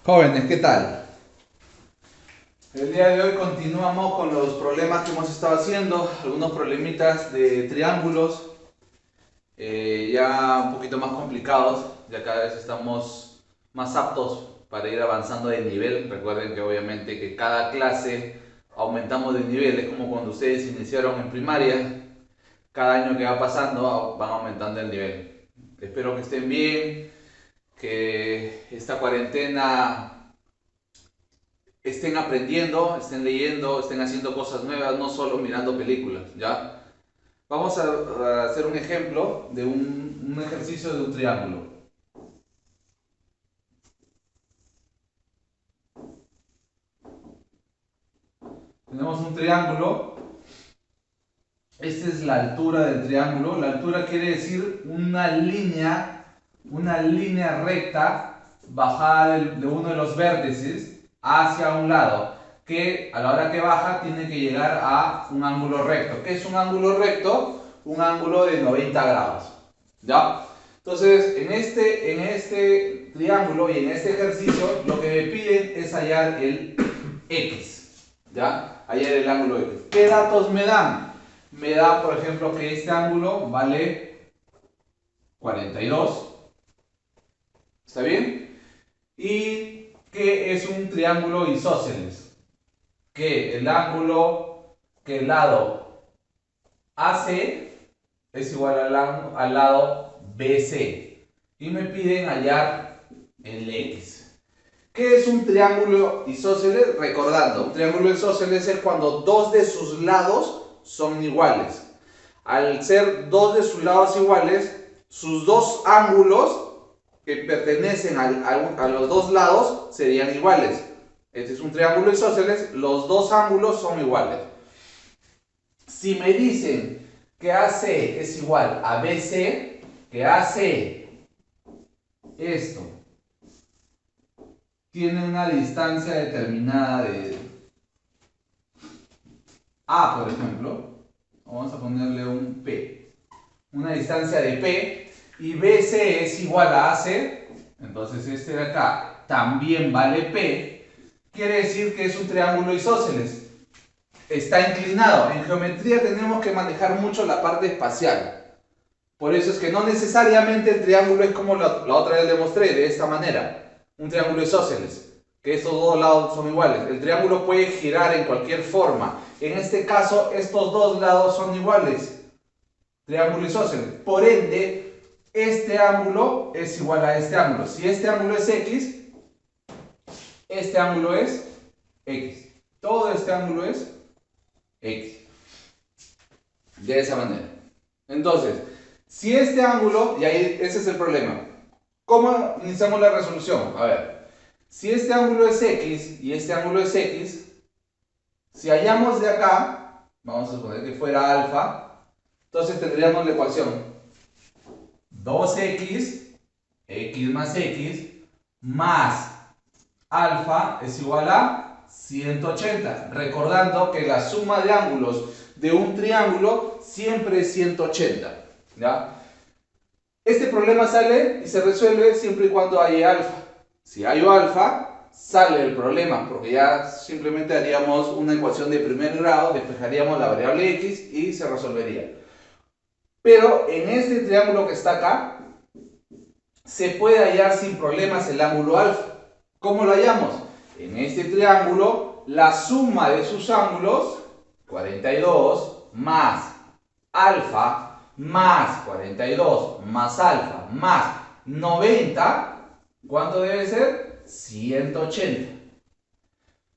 Jóvenes, ¿qué tal? El día de hoy continuamos con los problemas que hemos estado haciendo, algunos problemitas de triángulos, ya un poquito más complicados, ya cada vez estamos más aptos para ir avanzando de nivel. Recuerden que obviamente que cada clase aumentamos de nivel, es como cuando ustedes iniciaron en primaria, cada año que va pasando van aumentando el nivel. Espero que estén bien, que esta cuarentena estén aprendiendo, estén leyendo, estén haciendo cosas nuevas, no solo mirando películas, ¿ya? Vamos a hacer un ejemplo de un ejercicio de un triángulo. Tenemos un triángulo, esta es la altura del triángulo. La altura quiere decir una línea recta bajada de uno de los vértices hacia un lado, que a la hora que baja tiene que llegar a un ángulo recto. ¿Qué es un ángulo recto? Un ángulo de 90 grados. ¿Ya? Entonces, en este triángulo y en este ejercicio, lo que me piden es hallar el X. ¿Ya? Hallar el ángulo X. ¿Qué datos me dan? Me da, por ejemplo, que este ángulo vale 42. ¿Está bien? Y que es un triángulo isósceles. Que el ángulo, que el lado AC es igual al lado BC. Y me piden hallar el X. ¿Qué es un triángulo isósceles? Recordando, un triángulo isósceles es cuando dos de sus lados son iguales. Al ser dos de sus lados iguales, sus dos ángulos que pertenecen a los dos lados serían iguales. Este es un triángulo isósceles, los dos ángulos son iguales. Si me dicen que AC es igual a BC, que AC, esto, tiene una distancia determinada de A, por ejemplo, vamos a ponerle un P, una distancia de P, y BC es igual a AC, entonces este de acá también vale P, quiere decir que es un triángulo isósceles. Está inclinado. En geometría tenemos que manejar mucho la parte espacial. Por eso es que no necesariamente el triángulo es como la otra vez demostré, de esta manera. Un triángulo isósceles, que estos dos lados son iguales. El triángulo puede girar en cualquier forma. En este caso, estos dos lados son iguales. Triángulo isósceles. Por ende, este ángulo es igual a este ángulo. Si este ángulo es X, este ángulo es X. Todo este ángulo es X. De esa manera. Entonces, si este ángulo, y ahí ese es el problema. ¿Cómo iniciamos la resolución? A ver, si este ángulo es X y este ángulo es X, si hallamos de acá, vamos a suponer que fuera alfa, entonces tendríamos la ecuación 2x, x más x, más alfa es igual a 180. Recordando que la suma de ángulos de un triángulo siempre es 180. ¿Ya? Este problema sale y se resuelve siempre y cuando haya alfa. Si hay alfa, sale el problema, porque ya simplemente haríamos una ecuación de primer grado, despejaríamos la variable x y se resolvería. Pero en este triángulo que está acá, se puede hallar sin problemas el ángulo alfa. ¿Cómo lo hallamos? En este triángulo, la suma de sus ángulos, 42 más alfa más 42 más alfa más 90, ¿cuánto debe ser? 180.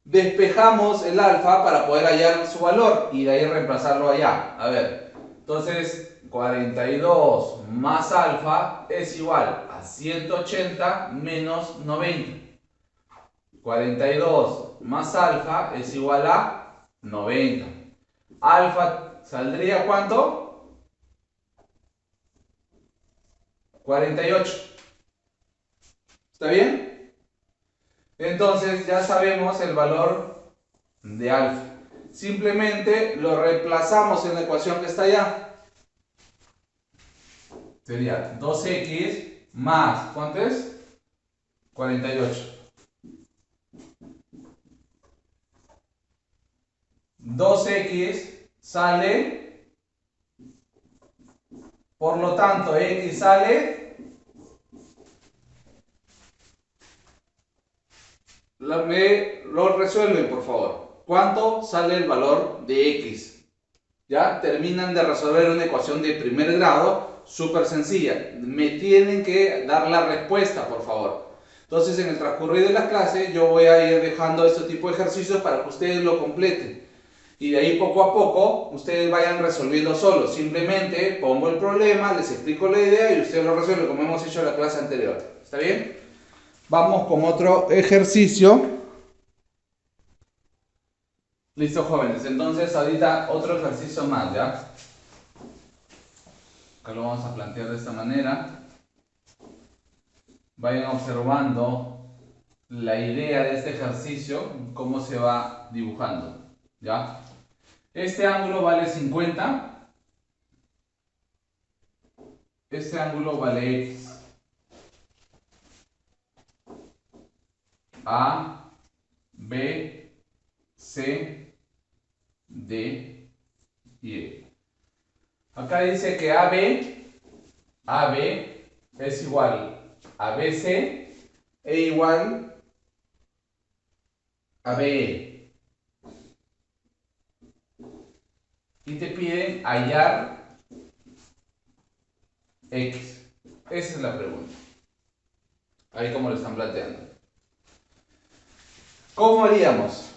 Despejamos el alfa para poder hallar su valor y de ahí reemplazarlo allá. A ver, entonces 42 más alfa es igual a 180 menos 90. 42 más alfa es igual a 90. Alfa saldría ¿cuánto? 48. ¿Está bien? Entonces ya sabemos el valor de alfa. Simplemente lo reemplazamos en la ecuación que está allá. Sería 2x más, ¿cuánto es? 48. 2x sale, por lo tanto, x sale, me lo resuelven por favor. ¿Cuánto sale el valor de x? Ya terminan de resolver una ecuación de primer grado, súper sencilla. Me tienen que dar la respuesta, por favor. Entonces, en el transcurrir de la clase, yo voy a ir dejando este tipo de ejercicios para que ustedes lo completen. Y de ahí poco a poco, ustedes vayan resolviendo solos. Simplemente pongo el problema, les explico la idea y ustedes lo resuelven como hemos hecho en la clase anterior. ¿Está bien? Vamos con otro ejercicio. Listo, jóvenes. Entonces, ahorita otro ejercicio más, ¿ya? Acá lo vamos a plantear de esta manera. Vayan observando la idea de este ejercicio, cómo se va dibujando, ¿ya? Este ángulo vale 50. Este ángulo vale X. A, B, C, D y E. Acá dice que AB es igual a BC e igual a BE. Y te piden hallar X. Esa es la pregunta. Ahí como lo están planteando. ¿Cómo haríamos?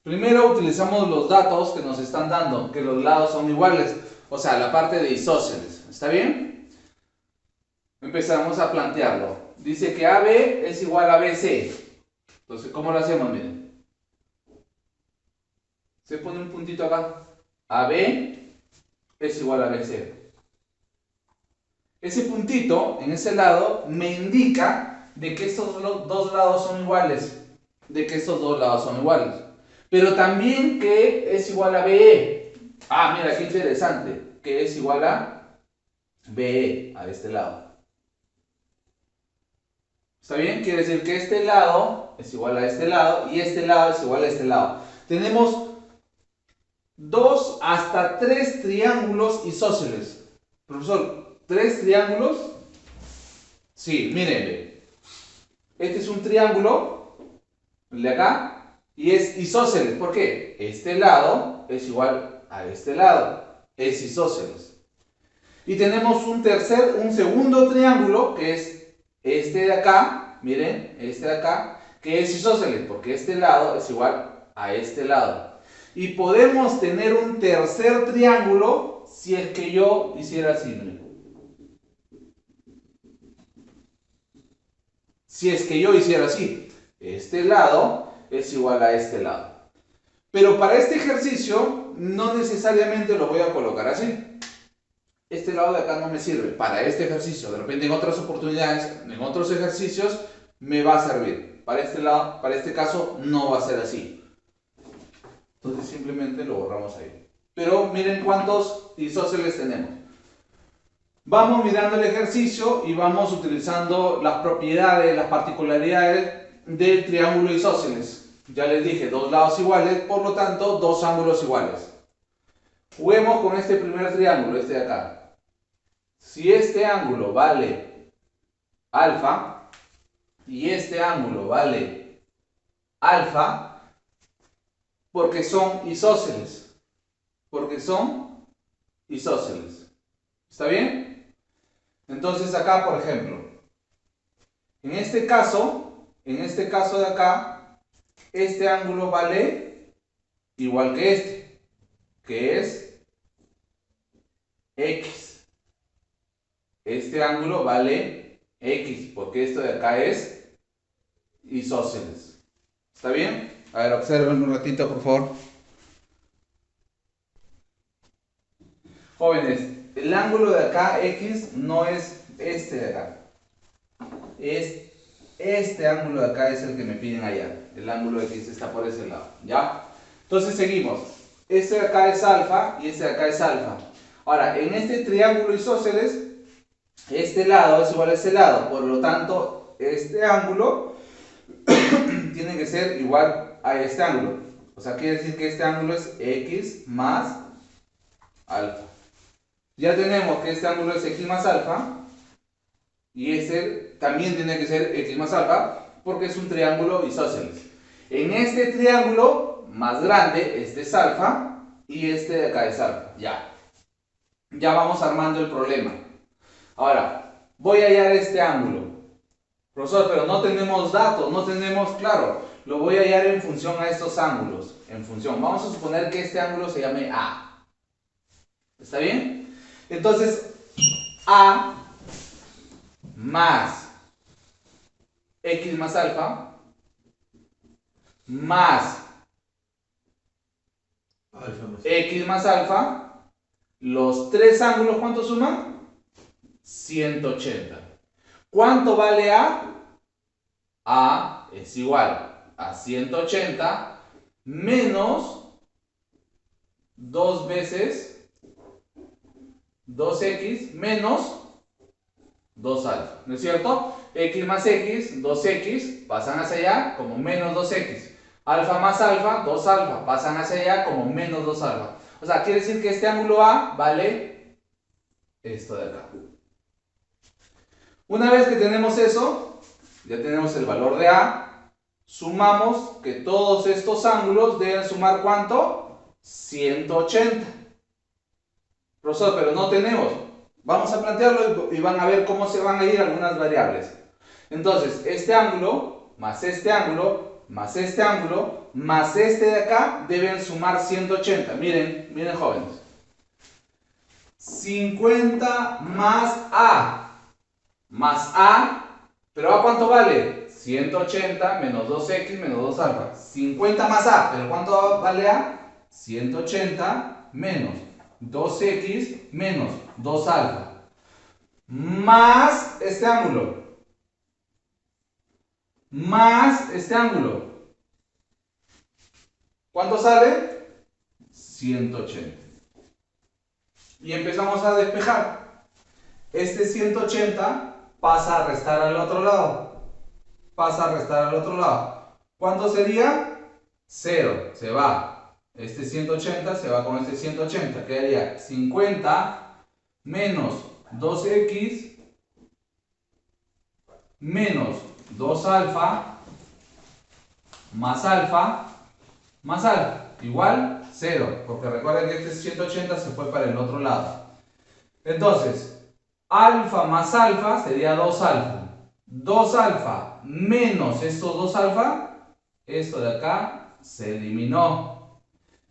Primero utilizamos los datos que nos están dando, que los lados son iguales, o sea, la parte de isósceles. ¿Está bien? Empezamos a plantearlo. Dice que AB es igual a BC. Entonces, ¿cómo lo hacemos? Miren. Se pone un puntito acá. AB es igual a BC. Ese puntito en ese lado me indica de que estos dos lados son iguales. Pero también que es igual a BE. Ah, mira, qué interesante. Que es igual a BE, a este lado. ¿Está bien? Quiere decir que este lado es igual a este lado y este lado es igual a este lado. Tenemos 2 hasta 3 triángulos isósceles. Profesor, ¿3 triángulos? Sí, miren. Este es un triángulo, el de acá, y es isósceles. ¿Por qué? Este lado es igual a este lado. Es isósceles. Y tenemos un segundo triángulo, que es este de acá, miren, este de acá, que es isósceles, porque este lado es igual a este lado. Y podemos tener un tercer triángulo si es que yo hiciera así, miren. Si es que yo hiciera así, este lado es igual a este lado. Pero para este ejercicio no necesariamente lo voy a colocar así. Este lado de acá no me sirve para este ejercicio. De repente en otras oportunidades, en otros ejercicios, me va a servir. Para este lado, para este caso, no va a ser así. Entonces simplemente lo borramos ahí. Pero miren cuántos isósceles tenemos. Vamos mirando el ejercicio y vamos utilizando las propiedades, las particularidades del triángulo isósceles. Ya les dije, dos lados iguales, por lo tanto, dos ángulos iguales. Juguemos con este primer triángulo, este de acá. Si este ángulo vale alfa y este ángulo vale alfa, porque son isósceles. ¿Está bien? Entonces acá, por ejemplo, en este caso de acá, este ángulo vale igual que este, que es X. Este ángulo vale X, porque esto de acá es isósceles. ¿Está bien? A ver, observen un ratito, por favor. Jóvenes, el ángulo de acá, X, no es este de acá. Es este ángulo de acá es el que me piden allá. El ángulo X está por ese lado, ¿ya? Entonces seguimos. Este de acá es alfa y este de acá es alfa. Ahora, en este triángulo isósceles, este lado es igual a este lado. Por lo tanto, este ángulo tiene que ser igual a este ángulo. O sea, quiere decir que este ángulo es x más alfa. Ya tenemos que este ángulo es x más alfa. Y este también tiene que ser x más alfa porque es un triángulo isósceles. En este triángulo más grande, este es alfa y este de acá es alfa. Ya vamos armando el problema. Ahora, voy a hallar este ángulo. Profesor, pero no tenemos datos, no tenemos claro. Lo voy a hallar en función a estos ángulos. En función. Vamos a suponer que este ángulo se llame A. ¿Está bien? Entonces, A más x más alfa más x más alfa, los tres ángulos, ¿cuánto suman? 180. ¿Cuánto vale A? A es igual a 180 menos 2 veces 2x menos 2 alfa, ¿no es cierto? X más x, 2x, pasan hacia allá como menos 2x. Alfa más alfa, 2 alfa, pasan hacia allá como menos 2 alfa. O sea, quiere decir que este ángulo A vale esto de acá. Una vez que tenemos eso, ya tenemos el valor de A, sumamos que todos estos ángulos deben sumar ¿cuánto? 180. Profesor, pero no tenemos. Vamos a plantearlo y van a ver cómo se van a ir algunas variables. Entonces, este ángulo, más este ángulo, más este ángulo, más este de acá, deben sumar 180. Miren, miren jóvenes. 50 más A, pero ¿A cuánto vale? 180 menos 2x menos 2 alfa. 50 más A, pero ¿cuánto vale A? 180 menos 2x menos 2 alfa. Más este ángulo. Más este ángulo. ¿Cuánto sale? 180. Y empezamos a despejar. Este 180 pasa a restar al otro lado. Pasa a restar al otro lado. ¿Cuánto sería? 0. Se va. Este 180 se va con este 180. Quedaría 50 menos 2x menos 2 alfa más alfa más alfa igual 0, porque recuerden que este 180 se fue para el otro lado. Entonces, alfa más alfa sería 2 alfa. 2 alfa menos estos 2 alfa, esto de acá se eliminó.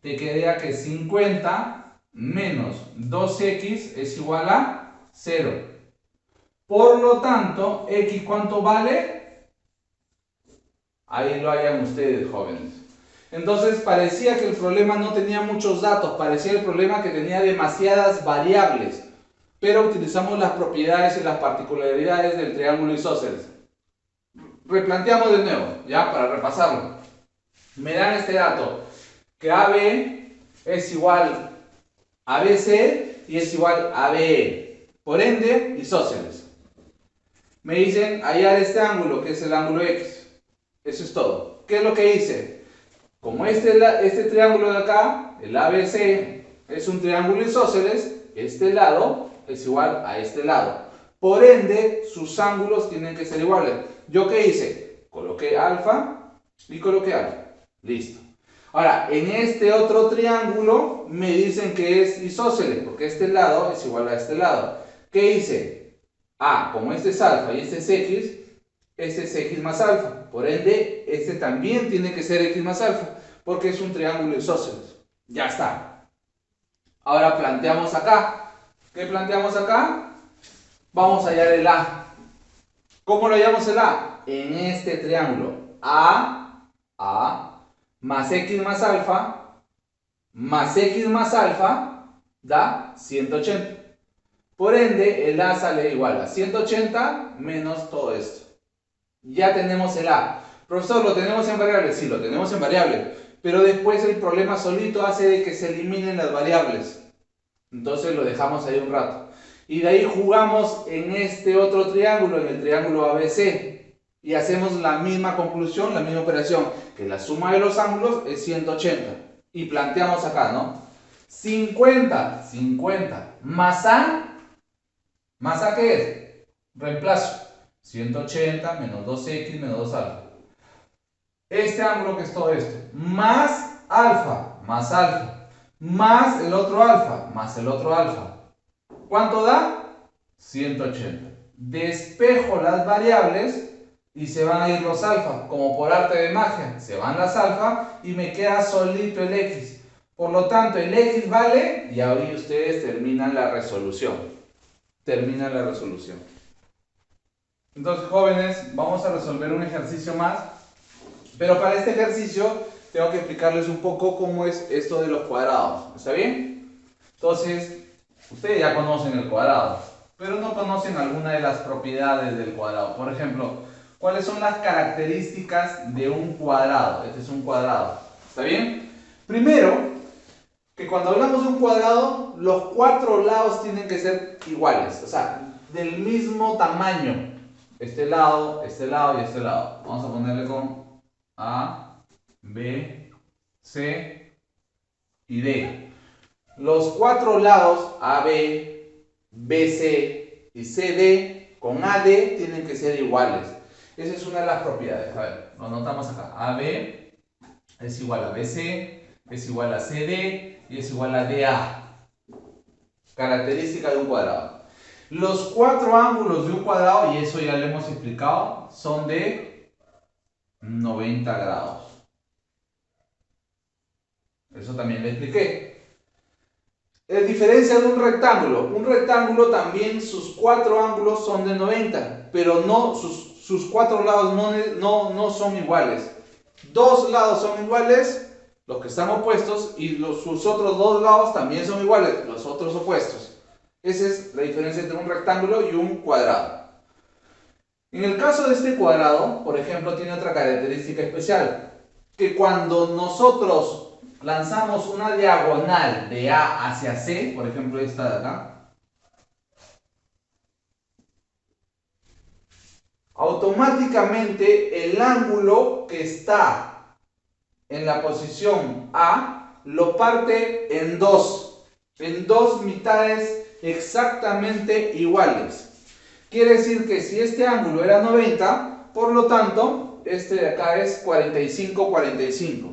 Te quedaría que 50 menos 2x es igual a 0. Por lo tanto, x ¿cuánto vale? Ahí lo hayan ustedes, jóvenes. Entonces parecía que el problema no tenía muchos datos, parecía el problema que tenía demasiadas variables, pero utilizamos las propiedades y las particularidades del triángulo isósceles. Replanteamos de nuevo, ya, para repasarlo. Me dan este dato, que AB es igual a BC y es igual a BE, por ende, isósceles. Me dicen hallar este ángulo, que es el ángulo X. Eso es todo. ¿Qué es lo que hice? Como este triángulo de acá, el ABC, es un triángulo isósceles, este lado es igual a este lado. Por ende, sus ángulos tienen que ser iguales. ¿Yo qué hice? Coloqué alfa y coloqué alfa. Listo. Ahora, en este otro triángulo me dicen que es isósceles, porque este lado es igual a este lado. ¿Qué hice? Como este es alfa y este es x más alfa. Por ende, este también tiene que ser x más alfa, porque es un triángulo isósceles. Ya está. Ahora planteamos acá. ¿Qué planteamos acá? Vamos a hallar el A. ¿Cómo lo hallamos el A? En este triángulo. A más x más alfa da 180. Por ende, el A sale igual a 180 menos todo esto. Ya tenemos el A. Profesor, ¿lo tenemos en variable? Sí, lo tenemos en variable. Pero después el problema solito hace de que se eliminen las variables. Entonces lo dejamos ahí un rato. Y de ahí jugamos en este otro triángulo, en el triángulo ABC. Y hacemos la misma conclusión, la misma operación. que la suma de los ángulos es 180. Y planteamos acá, ¿no? 50 más ¿a qué es? Reemplazo. 180 menos 2x menos 2 alfa. Este ángulo que es todo esto, más alfa, más el otro alfa, más el otro alfa. ¿Cuánto da? 180. Despejo las variables y se van a ir los alfa, como por arte de magia. Se van las alfa y me queda solito el x. Por lo tanto, el x vale, y ahora ustedes terminan la resolución. Entonces, jóvenes, vamos a resolver un ejercicio más. Pero para este ejercicio tengo que explicarles un poco cómo es esto de los cuadrados. ¿Está bien? Entonces, ustedes ya conocen el cuadrado, pero no conocen alguna de las propiedades del cuadrado. Por ejemplo, ¿cuáles son las características de un cuadrado? Este es un cuadrado. ¿Está bien? Primero, que cuando hablamos de un cuadrado, los cuatro lados tienen que ser iguales. O sea, del mismo tamaño. Este lado y este lado. Vamos a ponerle con A, B, C y D. Los cuatro lados AB, BC y CD con AD tienen que ser iguales. Esa es una de las propiedades. A ver, lo anotamos acá. AB es igual a BC, es igual a CD y es igual a DA. Característica de un cuadrado. Los cuatro ángulos de un cuadrado, y eso ya lo hemos explicado, son de 90 grados. Eso también lo expliqué. Es diferencia de un rectángulo. Un rectángulo también sus cuatro ángulos son de 90, pero no sus cuatro lados no son iguales. Dos lados son iguales, los que están opuestos, y sus otros dos lados también son iguales, los otros opuestos. Esa es la diferencia entre un rectángulo y un cuadrado. En el caso de este cuadrado, por ejemplo, tiene otra característica especial, que cuando nosotros lanzamos una diagonal de A hacia C, por ejemplo esta de acá, automáticamente el ángulo que está en la posición A lo parte en dos mitades exactamente iguales. Quiere decir que si este ángulo era 90, por lo tanto, este de acá es 45.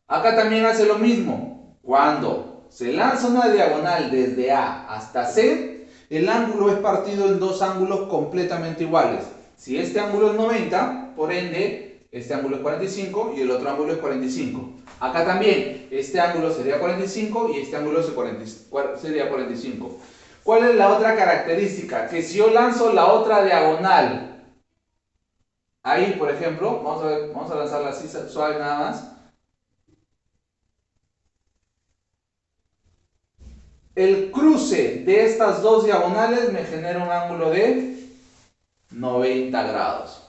Acá también hace lo mismo. Cuando se lanza una diagonal desde A hasta C, el ángulo es partido en dos ángulos completamente iguales. Si este ángulo es 90, por ende, este ángulo es 45 y el otro ángulo es 45. Acá también, este ángulo sería 45 y este ángulo sería 45. ¿Cuál es la otra característica? Que si yo lanzo la otra diagonal, ahí por ejemplo, vamos a lanzarla así suave nada más. El cruce de estas dos diagonales me genera un ángulo de 90 grados.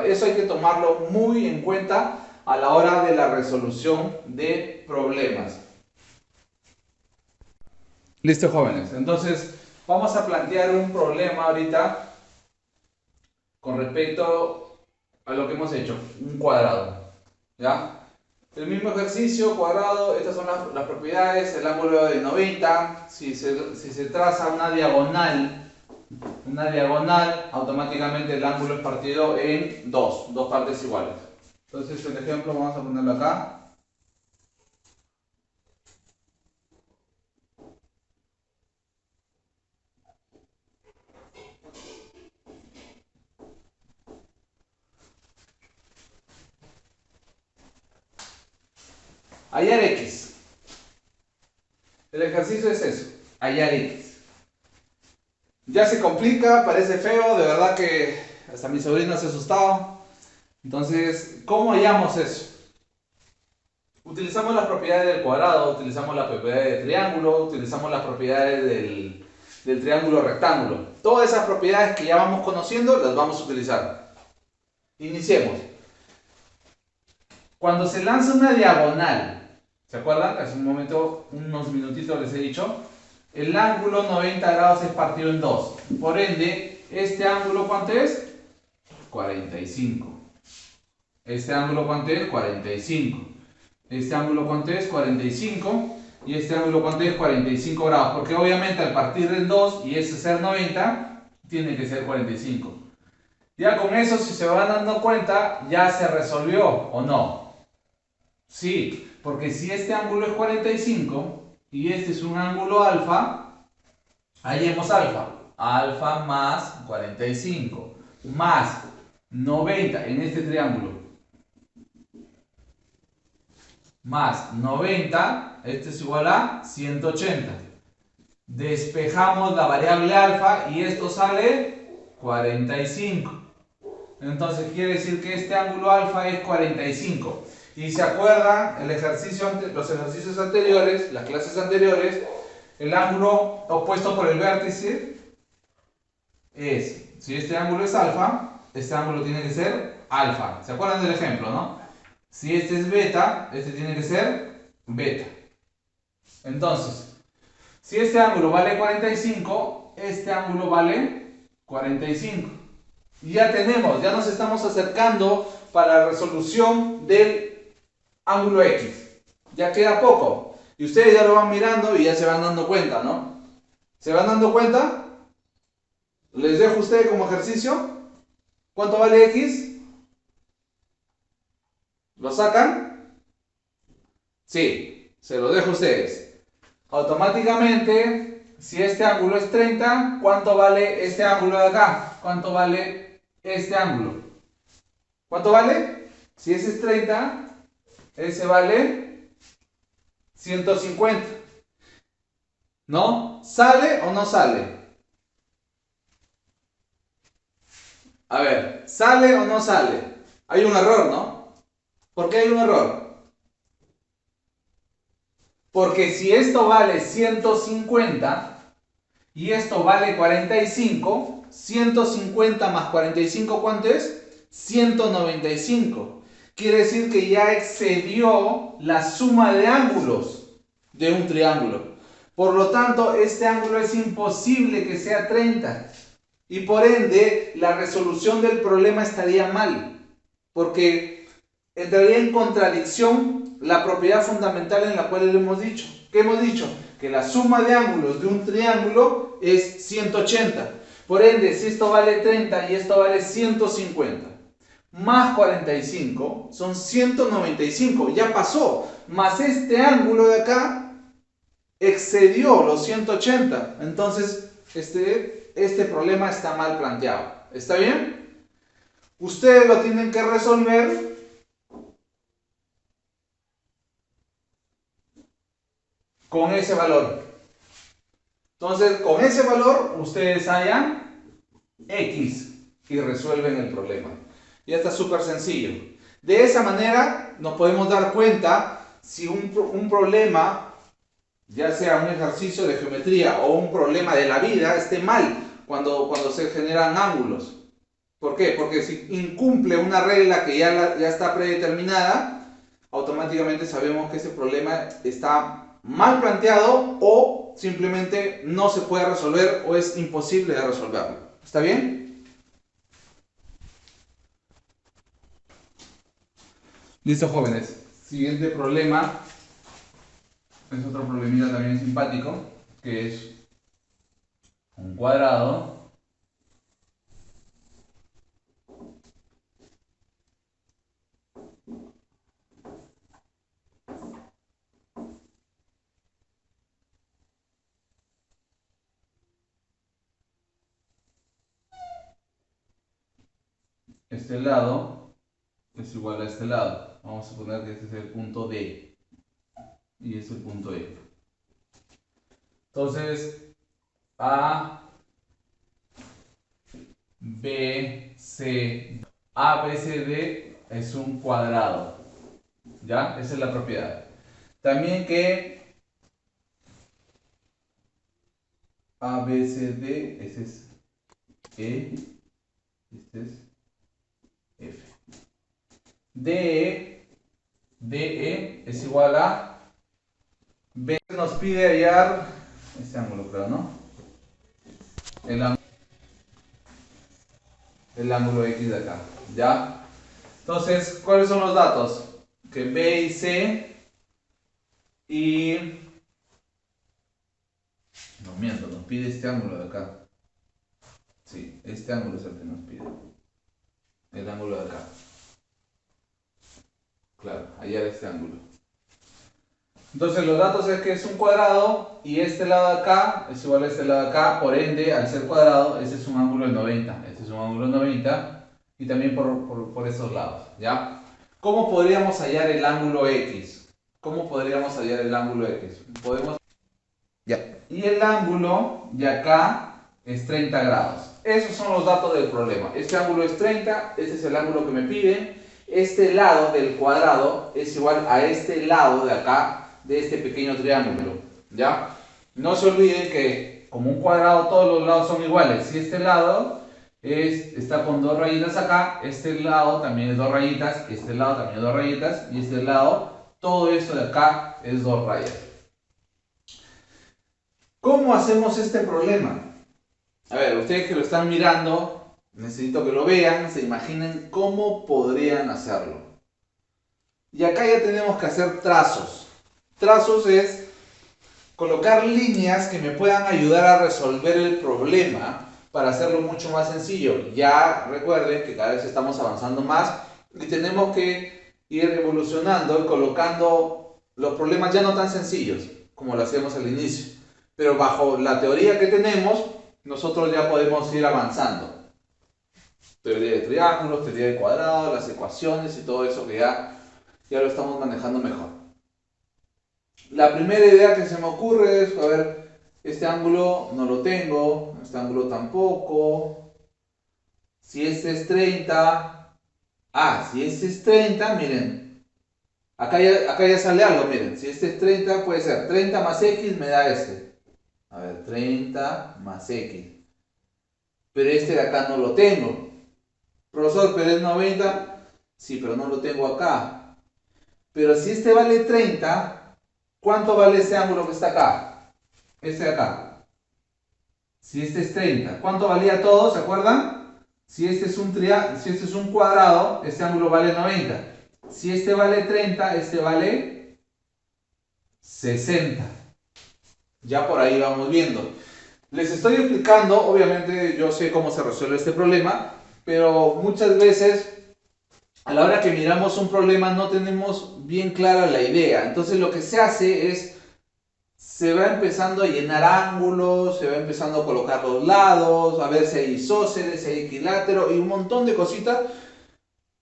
Eso hay que tomarlo muy en cuenta a la hora de la resolución de problemas. Listo, jóvenes. Entonces, vamos a plantear un problema ahorita con respecto a lo que hemos hecho, un cuadrado. ¿Ya? El mismo ejercicio, cuadrado, estas son las propiedades, el ángulo de 90, si se traza una diagonal, automáticamente el ángulo es partido en dos partes iguales. Entonces el ejemplo vamos a ponerlo acá. Hallar x. El ejercicio es eso, hallar x. Ya se complica, parece feo, de verdad que hasta mi sobrino se ha asustado. Entonces, ¿cómo hallamos eso? Utilizamos las propiedades del cuadrado, utilizamos las propiedades del triángulo, utilizamos las propiedades del triángulo rectángulo. Todas esas propiedades que ya vamos conociendo las vamos a utilizar. Iniciemos. Cuando se lanza una diagonal, ¿se acuerdan? Hace un momento, unos minutitos les he dicho, el ángulo 90 grados es partido en dos. Por ende, este ángulo, ¿cuánto es? 45. Este ángulo, ¿cuánto es? 45. Este ángulo, ¿cuánto es? 45. Y este ángulo, ¿cuánto es? 45 grados. Porque obviamente al partir del 2 y ese ser 90, tiene que ser 45. Ya con eso, si se van dando cuenta, ya se resolvió, ¿o no? Sí, porque si este ángulo es 45 y este es un ángulo alfa, hallemos alfa. Alfa más 45 más 90 en este triángulo. Más 90, esto es igual a 180. Despejamos la variable alfa y esto sale 45. Entonces quiere decir que este ángulo alfa es 45. Y se acuerdan, los ejercicios anteriores, las clases anteriores, el ángulo opuesto por el vértice es, si este ángulo es alfa, este ángulo tiene que ser alfa. ¿Se acuerdan del ejemplo, no? Si este es beta, este tiene que ser beta. Entonces, si este ángulo vale 45, este ángulo vale 45. Y ya tenemos, ya nos estamos acercando para la resolución del ángulo X. Ya queda poco. Y ustedes ya lo van mirando y ya se van dando cuenta, ¿no? ¿Se van dando cuenta? Les dejo a ustedes como ejercicio. ¿Cuánto vale X? ¿Lo sacan? Sí, se lo dejo a ustedes. Automáticamente, si este ángulo es 30, ¿cuánto vale este ángulo de acá? ¿Cuánto vale este ángulo? ¿Cuánto vale? Si ese es 30, ese vale 150. ¿No? ¿Sale o no sale? A ver, ¿sale o no sale? Hay un error, ¿no? ¿Por qué hay un error? Porque si esto vale 150 y esto vale 45, 150 más 45, ¿cuánto es? 195. Quiere decir que ya excedió la suma de ángulos de un triángulo. Por lo tanto, este ángulo es imposible que sea 30. Y por ende, la resolución del problema estaría mal. Porque entraría en contradicción la propiedad fundamental en la cual le hemos dicho. ¿Qué hemos dicho? Que la suma de ángulos de un triángulo es 180. Por ende, si esto vale 30 y esto vale 150, más 45 son 195, ya pasó. Más este ángulo de acá excedió los 180. Entonces, este problema está mal planteado. ¿Está bien? Ustedes lo tienen que resolver con ese valor. Entonces, con ese valor, ustedes hallan X y resuelven el problema. Ya está súper sencillo. De esa manera nos podemos dar cuenta si un problema, ya sea un ejercicio de geometría o un problema de la vida, esté mal cuando se generan ángulos. ¿Por qué? Porque si incumple una regla que ya está predeterminada, automáticamente sabemos que ese problema está mal planteado o simplemente no se puede resolver o es imposible de resolverlo. ¿Está bien? Listo, jóvenes. Siguiente problema. Es otro problemita también simpático, que es un cuadrado este lado es igual a este lado. Vamos a suponer que este es el punto D y este es el punto E. Entonces, A, B, C, A, B, C, D es un cuadrado. ¿Ya? Esa es la propiedad. También que A, B, C, D, este es E, este es F. DE es igual a B. Nos pide hallar este ángulo, creo, ¿no? El ángulo X de acá, ¿ya? Entonces, ¿cuáles son los datos? Que B y C y... No miento, nos pide este ángulo de acá. Sí, este ángulo es el que nos pide. El ángulo de acá. Claro, hallar este ángulo. Entonces los datos es que es un cuadrado y este lado de acá es igual a este lado de acá, por ende, al ser cuadrado, este es un ángulo de 90. Este es un ángulo de 90 y también por esos lados, ¿ya? ¿Cómo podríamos hallar el ángulo X? ¿Cómo podríamos hallar el ángulo X? Podemos... Ya. Y el ángulo de acá es 30 grados. Esos son los datos del problema. Este ángulo es 30, este es el ángulo que me piden. Este lado del cuadrado es igual a este lado de acá, de este pequeño triángulo, ¿ya? No se olviden que como un cuadrado todos los lados son iguales. Si este lado está con dos rayitas acá, este lado también es dos rayitas, este lado también es dos rayitas, y este lado, todo esto de acá es dos rayas. ¿Cómo hacemos este problema? A ver, ustedes que lo están mirando, necesito que lo vean, se imaginen cómo podrían hacerlo. Y acá ya tenemos que hacer trazos. Trazos es colocar líneas que me puedan ayudar a resolver el problema para hacerlo mucho más sencillo. Ya recuerden que cada vez estamos avanzando más y tenemos que ir evolucionando y colocando los problemas ya no tan sencillos como lo hacíamos al inicio. Pero bajo la teoría que tenemos, nosotros ya podemos ir avanzando. Teoría de triángulos, teoría de cuadrados, las ecuaciones y todo eso que ya lo estamos manejando mejor. La primera idea que se me ocurre es, a ver, este ángulo no lo tengo, este ángulo tampoco. Si este es 30, si este es 30, miren, acá ya sale algo, miren, si este es 30 puede ser 30 más X me da este. A ver, 30 más X. Pero este de acá no lo tengo. Profesor, pero es 90. Sí, pero no lo tengo acá. Pero si este vale 30, ¿cuánto vale este ángulo que está acá? Este de acá. Si este es 30, ¿cuánto valía todo? ¿Se acuerdan? Si este es un cuadrado, este ángulo vale 90. Si este vale 30, este vale 60. Ya por ahí vamos viendo. Les estoy explicando, obviamente yo sé cómo se resuelve este problema, pero muchas veces a la hora que miramos un problema no tenemos bien clara la idea. Entonces lo que se hace es, se va empezando a llenar ángulos, se va empezando a colocar los lados, a ver si hay isósceles, si hay equilátero y un montón de cositas.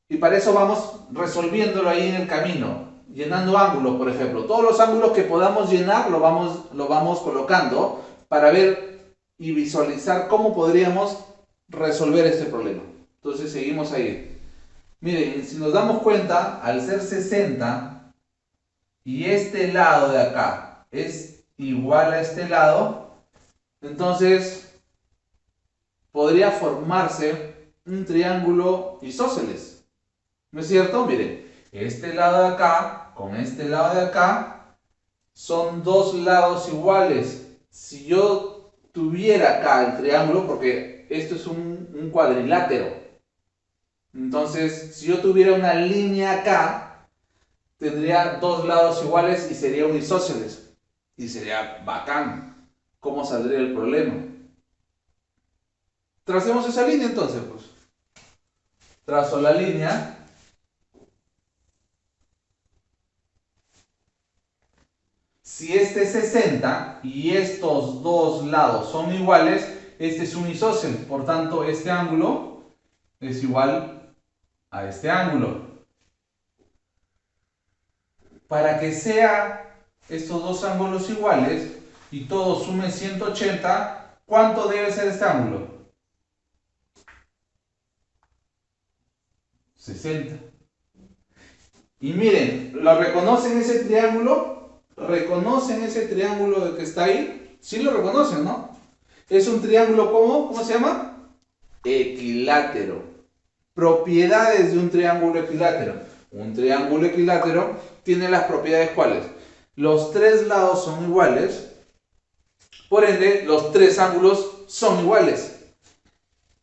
Y para eso vamos resolviéndolo ahí en el camino. Llenando ángulos, por ejemplo. Todos los ángulos que podamos llenar lo vamos colocando para ver y visualizar cómo podríamos resolver este problema. Entonces seguimos ahí. Miren, si nos damos cuenta, al ser 60 y este lado de acá es igual a este lado, entonces podría formarse un triángulo isósceles. ¿No es cierto? Miren, este lado de acá con este lado de acá son dos lados iguales. Si yo tuviera acá el triángulo, porque esto es un cuadrilátero, entonces si yo tuviera una línea acá, tendría dos lados iguales y sería un isósceles. Y sería bacán. ¿Cómo saldría el problema? Tracemos esa línea entonces, pues. Trazo la línea. Si este es 60 y estos dos lados son iguales, este es un isósceles. Por tanto, este ángulo es igual a este ángulo. Para que sea estos dos ángulos iguales y todo sume 180, ¿cuánto debe ser este ángulo? 60. Y miren, ¿lo reconocen ese triángulo? ¿Reconocen ese triángulo que está ahí? Sí lo reconocen, ¿no? Es un triángulo, ¿cómo se llama? Equilátero. Propiedades de un triángulo equilátero. Un triángulo equilátero tiene las propiedades ¿cuáles? Los tres lados son iguales, por ende los tres ángulos son iguales.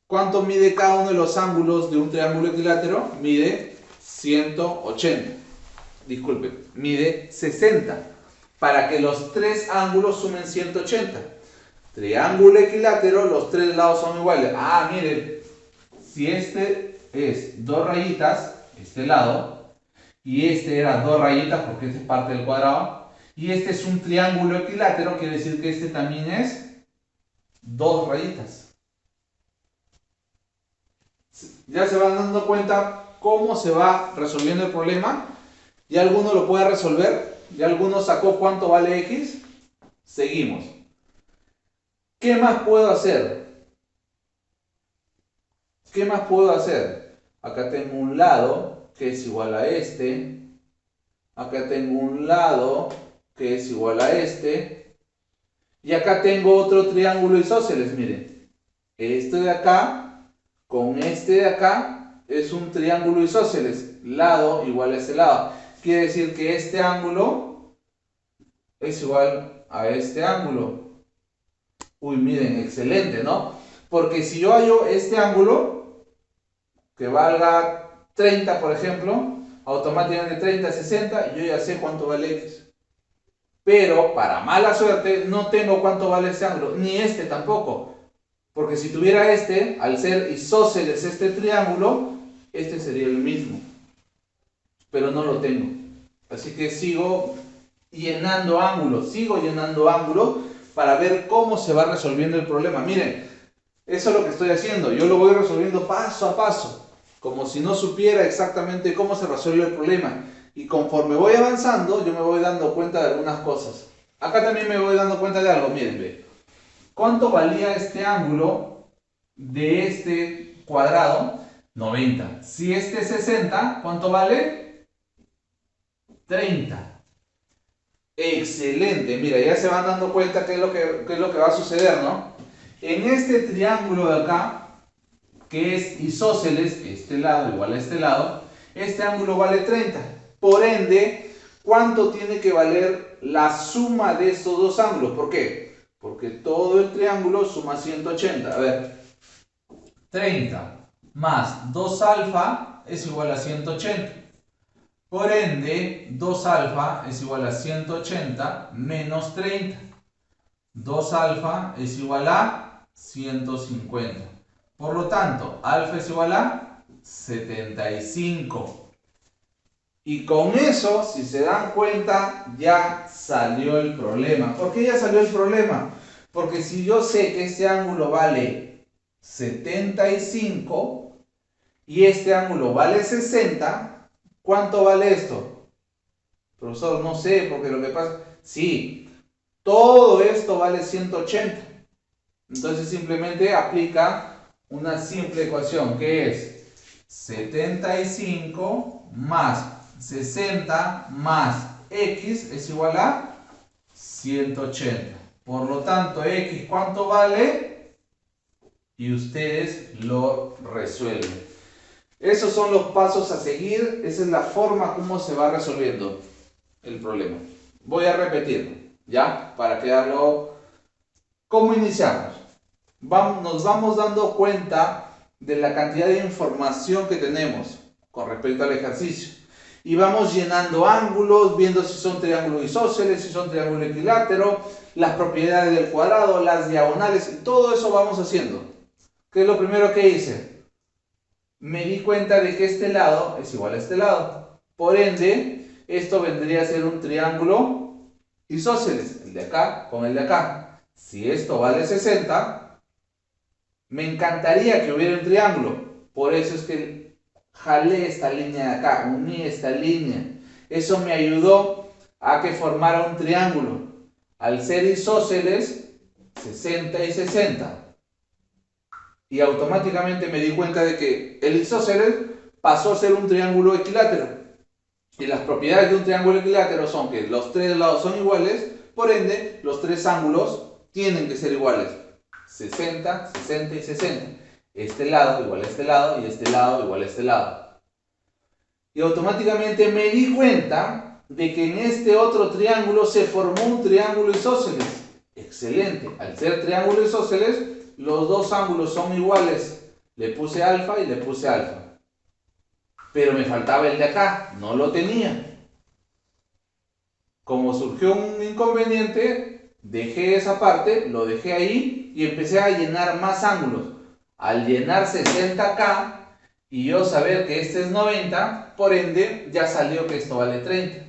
¿Cuánto mide cada uno de los ángulos de un triángulo equilátero? Mide 180. Disculpen, mide 60. Para que los tres ángulos sumen 180. Triángulo equilátero, los tres lados son iguales. Ah, miren, si este es 2 rayitas, este lado, y este era 2 rayitas porque este es parte del cuadrado, y este es un triángulo equilátero, quiere decir que este también es 2 rayitas. Ya se van dando cuenta cómo se va resolviendo el problema. ¿Ya alguno lo puede resolver? ¿Ya alguno sacó cuánto vale x? Seguimos. ¿Qué más puedo hacer? ¿Qué más puedo hacer? Acá tengo un lado que es igual a este. Acá tengo un lado que es igual a este. Y acá tengo otro triángulo isósceles, miren. Este de acá con este de acá es un triángulo isósceles. Lado igual a este lado. Quiere decir que este ángulo es igual a este ángulo. Uy, miren, excelente, ¿no? Porque si yo hallo este ángulo, que valga 30, por ejemplo, automáticamente 30, 60, yo ya sé cuánto vale x. Pero, para mala suerte, no tengo cuánto vale este ángulo, ni este tampoco. Porque si tuviera este, al ser isósceles este triángulo, este sería el mismo. Pero no lo tengo. Así que sigo llenando ángulos, para ver cómo se va resolviendo el problema. Miren, eso es lo que estoy haciendo. Yo lo voy resolviendo paso a paso, como si no supiera exactamente cómo se resuelve el problema. Y conforme voy avanzando, yo me voy dando cuenta de algunas cosas. Acá también me voy dando cuenta de algo. Miren, ve. ¿Cuánto valía este ángulo de este cuadrado? 90. Si este es 60, ¿cuánto vale? 30. Excelente, mira, ya se van dando cuenta qué es lo que va a suceder, ¿no? En este triángulo de acá, que es isósceles, este lado igual a este lado, este ángulo vale 30. Por ende, ¿cuánto tiene que valer la suma de estos dos ángulos? ¿Por qué? Porque todo el triángulo suma 180. A ver, 30 más 2 alfa es igual a 180. Por ende, 2 alfa es igual a 180 menos 30. 2 alfa es igual a 150. Por lo tanto, alfa es igual a 75. Y con eso, si se dan cuenta, ya salió el problema. ¿Por qué ya salió el problema? Porque si yo sé que este ángulo vale 75 y este ángulo vale 60, ¿cuánto vale esto? Profesor, no sé, porque lo que pasa... Sí, todo esto vale 180. Entonces simplemente aplica una simple ecuación, que es 75 más 60 más x es igual a 180. Por lo tanto, x, ¿cuánto vale? Y ustedes lo resuelven. Esos son los pasos a seguir, esa es la forma como se va resolviendo el problema. Voy a repetirlo, ¿ya? Para quedarlo. ¿Cómo iniciamos? Nos vamos dando cuenta de la cantidad de información que tenemos con respecto al ejercicio. Y vamos llenando ángulos, viendo si son triángulos isósceles, si son triángulos equiláteros, las propiedades del cuadrado, las diagonales, y todo eso vamos haciendo. ¿Qué es lo primero que hice? Me di cuenta de que este lado es igual a este lado. Por ende, esto vendría a ser un triángulo isósceles, el de acá con el de acá. Si esto vale 60, me encantaría que hubiera un triángulo. Por eso es que jalé esta línea de acá, uní esta línea. Eso me ayudó a que formara un triángulo. Al ser isósceles, 60 y 60. Y automáticamente me di cuenta de que el isósceles pasó a ser un triángulo equilátero. Y las propiedades de un triángulo equilátero son que los tres lados son iguales, por ende, los tres ángulos tienen que ser iguales. 60, 60 y 60. Este lado igual a este lado y este lado igual a este lado. Y automáticamente me di cuenta de que en este otro triángulo se formó un triángulo isósceles. Excelente. Al ser triángulo isósceles, los dos ángulos son iguales. Le puse alfa y le puse alfa. pero me faltaba el de acá, no lo tenía. Como surgió un inconveniente, dejé esa parte, lo dejé ahí y empecé a llenar más ángulos. Al llenar 60K y yo saber que este es 90, por ende ya salió que esto vale 30.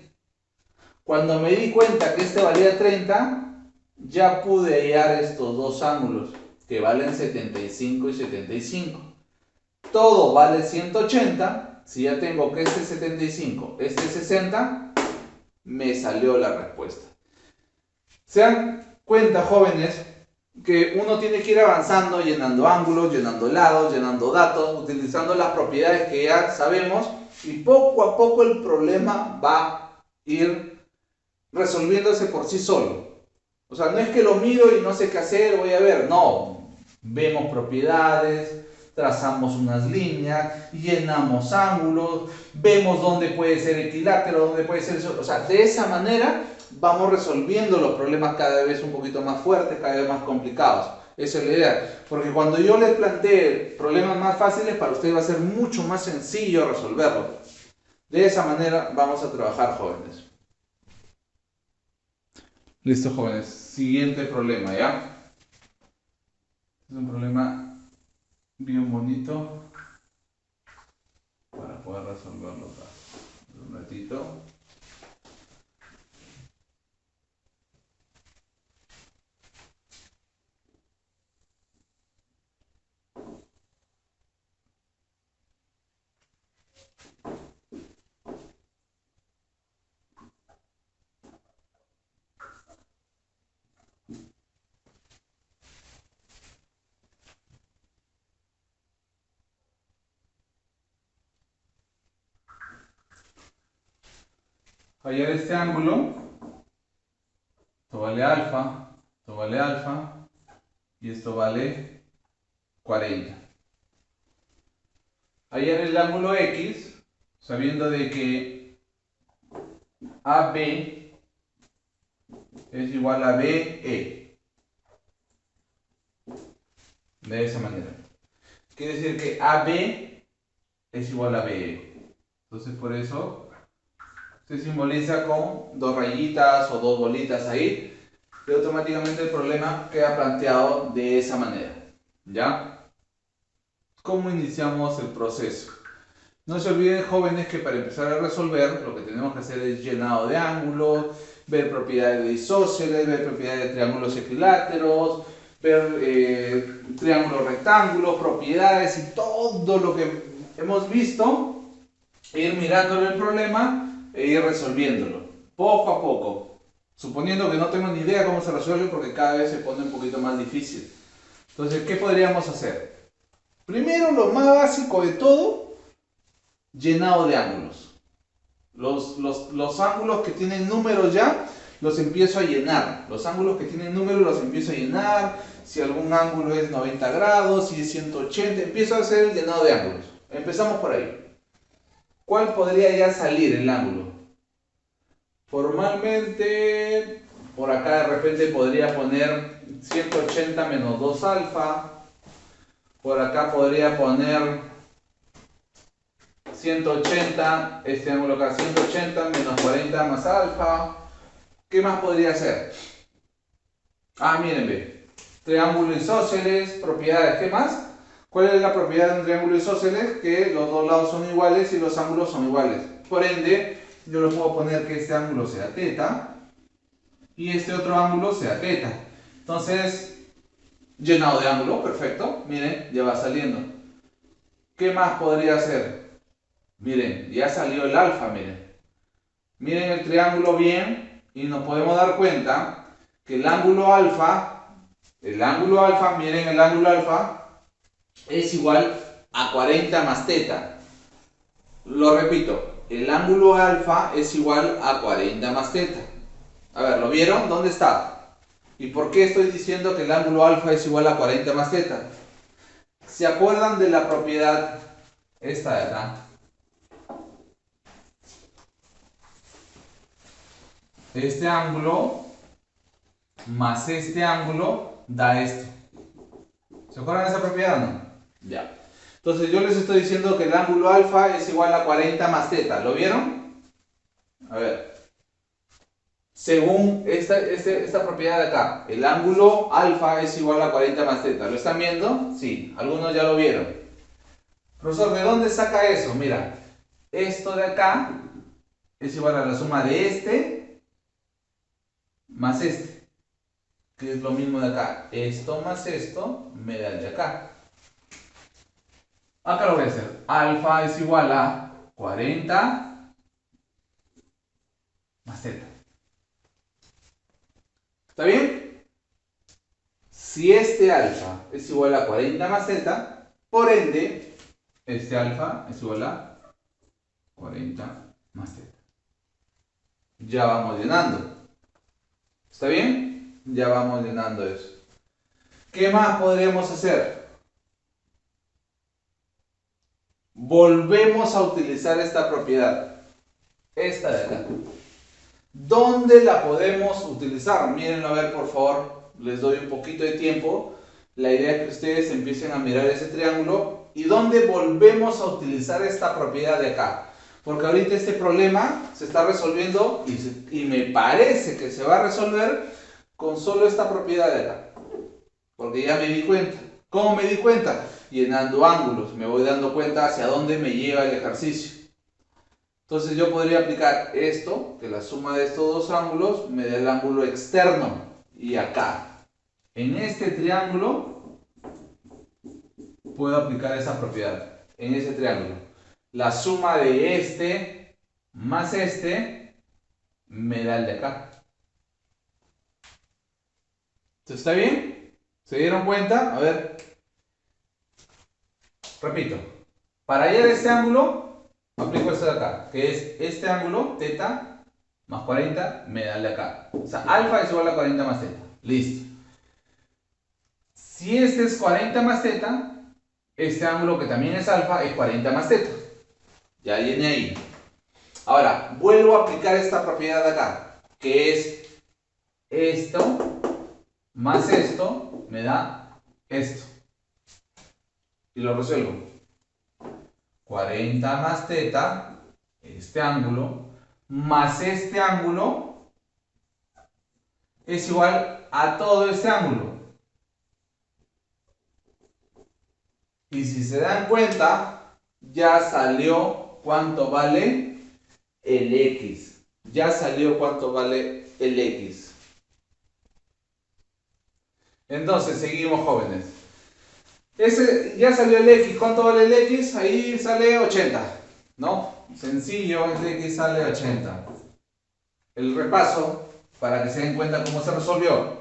Cuando me di cuenta que este valía 30, ya pude hallar estos dos ángulos que valen 75 y 75. Todo vale 180. Si ya tengo que este es 75, este es 60, me salió la respuesta. Se dan cuenta, jóvenes, que uno tiene que ir avanzando, llenando ángulos, llenando lados, llenando datos, utilizando las propiedades que ya sabemos, y poco a poco el problema va a ir resolviéndose por sí solo. O sea, no es que lo miro y no sé qué hacer, voy a ver, no. Vemos propiedades, trazamos unas líneas, llenamos ángulos, vemos dónde puede ser equilátero, dónde puede ser eso. O sea, de esa manera vamos resolviendo los problemas cada vez un poquito más fuertes, cada vez más complicados. Esa es la idea. Porque cuando yo les plantee problemas más fáciles, para ustedes va a ser mucho más sencillo resolverlos. De esa manera vamos a trabajar, jóvenes. Listo, jóvenes. Siguiente problema, ¿ya? Es un problema bien bonito para poder resolverlo acá. Un ratito. Hallar este ángulo, esto vale alfa, y esto vale 40. Hallar el ángulo X, sabiendo de que AB es igual a BE. De esa manera. Quiere decir que AB es igual a BE. Entonces por eso se simboliza con dos rayitas o dos bolitas ahí, y automáticamente el problema queda planteado de esa manera. ¿Ya? ¿Cómo iniciamos el proceso? No se olviden, jóvenes, que para empezar a resolver lo que tenemos que hacer es llenado de ángulos, ver propiedades de isósceles, ver propiedades de triángulos equiláteros, ver triángulos rectángulos, propiedades y todo lo que hemos visto, ir mirándolo el problema e ir resolviéndolo, poco a poco, suponiendo que no tengo ni idea cómo se resuelve porque cada vez se pone un poquito más difícil. Entonces, ¿qué podríamos hacer? Primero, lo más básico de todo, llenado de ángulos. Los ángulos que tienen números ya, los empiezo a llenar. Los ángulos que tienen números los empiezo a llenar. Si algún ángulo es 90 grados, si es 180, empiezo a hacer el llenado de ángulos. Empezamos por ahí. ¿Cuál podría ya salir el ángulo? Formalmente, por acá de repente podría poner 180 menos 2 alfa. Por acá podría poner 180, este ángulo acá, 180 menos 40 más alfa. ¿Qué más podría hacer? Ah, miren, ve. Triángulo isósceles, propiedades, ¿qué más? ¿Cuál es la propiedad de un triángulo isósceles? Que los dos lados son iguales y los ángulos son iguales. Por ende, yo le puedo poner que este ángulo sea teta y este otro ángulo sea teta. Entonces, llenado de ángulo, perfecto. Miren, ya va saliendo. ¿Qué más podría hacer? Miren, ya salió el alfa, miren. Miren el triángulo bien y nos podemos dar cuenta que el ángulo alfa, miren el ángulo alfa, es igual a 40 más teta. Lo repito, el ángulo alfa es igual a 40 más teta. A ver, ¿lo vieron? ¿Dónde está? ¿Y por qué estoy diciendo que el ángulo alfa es igual a 40 más teta? ¿Se acuerdan de la propiedad esta de acá? Este ángulo más este ángulo da esto. ¿Se acuerdan de esa propiedad o no? Ya. Entonces yo les estoy diciendo que el ángulo alfa es igual a 40 más teta. ¿Lo vieron? A ver. Según esta propiedad de acá, el ángulo alfa es igual a 40 más teta. ¿Lo están viendo? Sí, algunos ya lo vieron. Profesor, ¿de dónde saca eso? Mira, esto de acá es igual a la suma de este más este, que es lo mismo de acá. Esto más esto me da el de acá. Acá lo voy a hacer. Alfa es igual a 40 más teta. ¿Está bien? Si este alfa es igual a 40 más teta, por ende, este alfa es igual a 40 más teta. Ya vamos llenando. ¿Está bien? Ya vamos llenando eso. ¿Qué más podríamos hacer? Volvemos a utilizar esta propiedad. Esta de acá. ¿Dónde la podemos utilizar? Mírenlo a ver, por favor. Les doy un poquito de tiempo. La idea es que ustedes empiecen a mirar ese triángulo. ¿Y dónde volvemos a utilizar esta propiedad de acá? Porque ahorita este problema se está resolviendo y me parece que se va a resolver con solo esta propiedad de acá. Porque ya me di cuenta. ¿Cómo me di cuenta? Llenando ángulos. Me voy dando cuenta hacia dónde me lleva el ejercicio. Entonces yo podría aplicar esto, que la suma de estos dos ángulos me da el ángulo externo. Y acá, en este triángulo, puedo aplicar esa propiedad. En ese triángulo. La suma de este más este me da el de acá. ¿Está bien? ¿Se dieron cuenta? A ver. Repito. Para hallar este ángulo, aplico esto de acá, que es este ángulo, teta, más 40, me da el de acá. O sea, alfa es igual a 40 más teta. Listo. Si este es 40 más teta, este ángulo que también es alfa es 40 más teta. Ya viene ahí. Ahora, vuelvo a aplicar esta propiedad de acá, que es esto más esto me da esto. Y lo resuelvo. 40 más teta, este ángulo, más este ángulo, es igual a todo este ángulo. Y si se dan cuenta, ya salió cuánto vale el X. Ya salió cuánto vale el X. Entonces, seguimos jóvenes. Ya salió el X. ¿Cuánto vale el X? Ahí sale 80. ¿No? Sencillo, el X sale 80. El repaso, para que se den cuenta cómo se resolvió.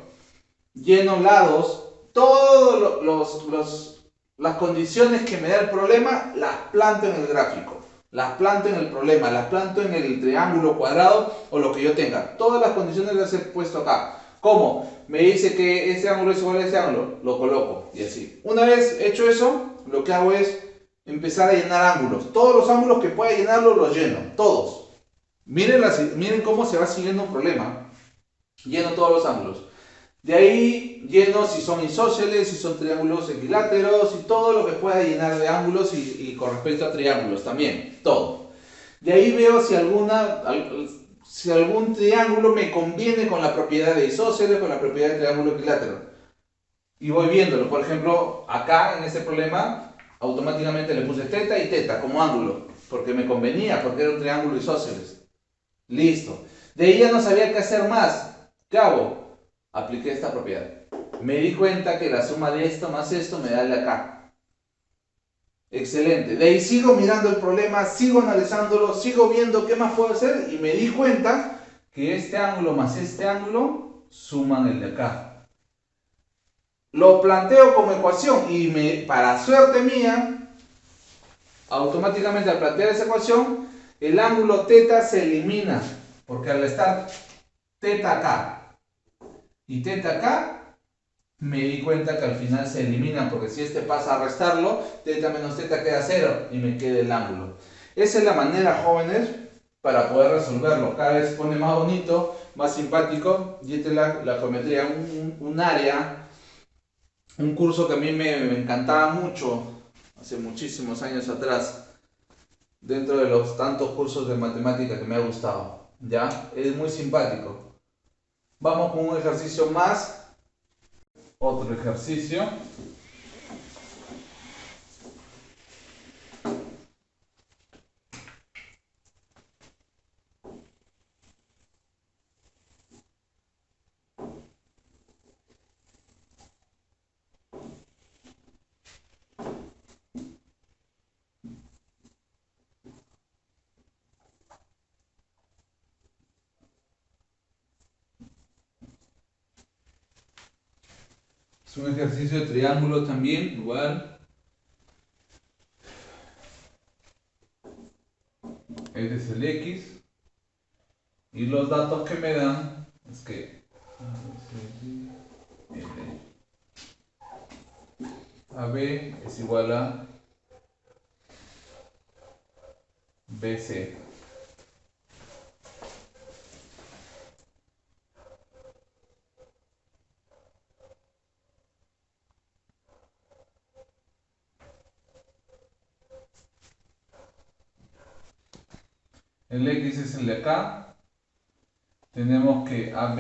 Lleno lados, todas las condiciones que me da el problema, las planto en el gráfico. Las planto en el problema, las planto en el triángulo cuadrado o lo que yo tenga. Todas las condiciones las he puesto acá. ¿Cómo? Me dice que ese ángulo es igual a ese ángulo, lo coloco y así. Una vez hecho eso, lo que hago es empezar a llenar ángulos. Todos los ángulos que pueda llenarlos los lleno, todos. Miren cómo se va siguiendo un problema. Lleno todos los ángulos. De ahí lleno si son isósceles, si son triángulos equiláteros y todo lo que pueda llenar de ángulos y con respecto a triángulos también, todo. De ahí veo si algún triángulo me conviene con la propiedad de isósceles, con la propiedad de triángulo equilátero. Y voy viéndolo. Por ejemplo, acá en este problema, automáticamente le puse teta y teta como ángulo, porque me convenía, porque era un triángulo isósceles. Listo. De ahí ya no sabía qué hacer más. ¿Qué hago? Apliqué esta propiedad. Me di cuenta que la suma de esto más esto me da el de acá. Excelente. De ahí sigo mirando el problema, sigo analizándolo, sigo viendo qué más puedo hacer y me di cuenta que este ángulo más este ángulo suman el de acá. Lo planteo como ecuación y para suerte mía, automáticamente al plantear esa ecuación, el ángulo teta se elimina. Porque al estar teta acá y teta acá, me di cuenta que al final se eliminan, porque si este pasa a restarlo, teta menos teta queda 0 y me queda el ángulo. Esa es la manera, jóvenes, para poder resolverlo. Cada vez se pone más bonito, más simpático, y esta es la geometría, un área, un curso que a mí me encantaba mucho, hace muchísimos años atrás, dentro de los tantos cursos de matemática que me ha gustado. ¿Ya? Es muy simpático. Vamos con un ejercicio más. Otro ejercicio. Es un ejercicio de triángulo también, igual. Este es el X. Y los datos que me dan es que AB es igual a BC. El X es el de acá. Tenemos que AB